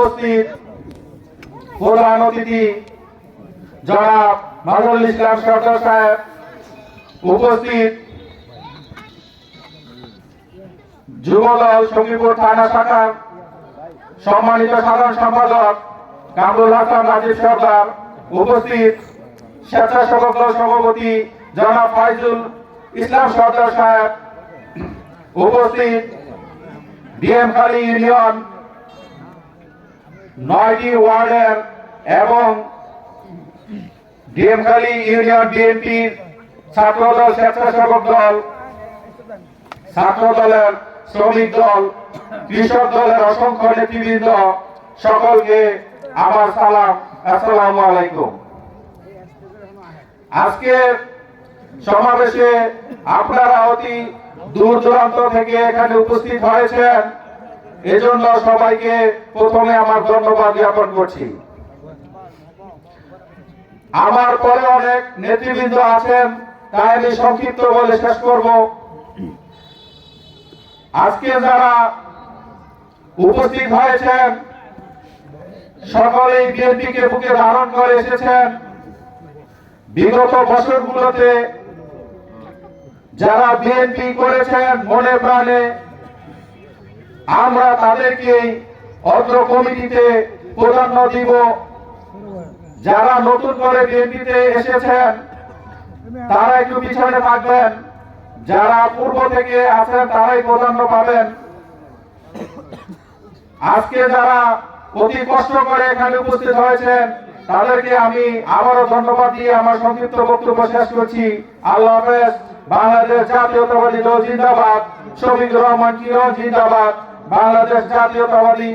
উপস্থিত প্রধান অতিথি জনাব নজরুল ইসলাম সরদার সাহেব, উপস্থিত যুবদল সঙ্গীপুর থানা শাখার সম্মানিত সাধারণ সম্পাদক কামরুল হাসান রাজীব সরদার, উপস্থিত স্বেচ্ছাসেবক দল সভাপতি জনাব ফাইজুল ইসলাম সরদার সাহেব, উপস্থিত ডিএমখালী ইউনিয়ন 9টি ওয়ার্ডের এবং ডিএমখালী ইউনিয়ন বিএনপির ছাত্রদল, স্বেচ্ছাসেবক দল, ছাত্র দলের, শ্রমিক দল, কৃষক দলের অসংখ্য নেতৃবৃন্দ, সকলকে আমার সালাম, আসসালামু আলাইকুম। আজকে সমাবেশে আপনারা অতি দূর দূরান্ত থেকে এখানে উপস্থিত হয়েছেন, এজন্য সবাইকে প্রথমে আমার ধন্যবাদ জ্ঞাপন করছি। আমার পরে অনেক নেতৃবৃন্দ আছেন, তাই আমি সংক্ষিপ্ত বলে শেষ করব। আজকে যারা উপস্থিত হয়েছেন সকলেই বিএনপিকে বুকে ধারণ করে এসেছেন। বিগত বছরগুলোতে যারা বিএনপি করেছেন মনে প্রাণে, আমরা তাদেরকেই অত্র কমিটিতে প্রাধান্য দিব। যারা নতুন করে বিএনপিতে এসেছেন তারা একটু পিছনে থাকবেন, যারা পূর্ব থেকে আছেন তারাই প্রাধান্য পাবেন। আজকে যারা অতি কষ্ট করে এখানে উপস্থিত হয়েছেন তাদেরকে আমি আবারও ধন্যবাদ দিয়ে আমার সংক্ষিপ্ত বক্তব্য শেষ করছি। আল্লাহ হাফেজ। বাংলাদেশ জাতীয়তাবাদী দল জিন্দাবাদ। শফিকুর রহমান কিরণ জিন্দাবাদ। বাংলাদেশ জাতীয়তাবাদী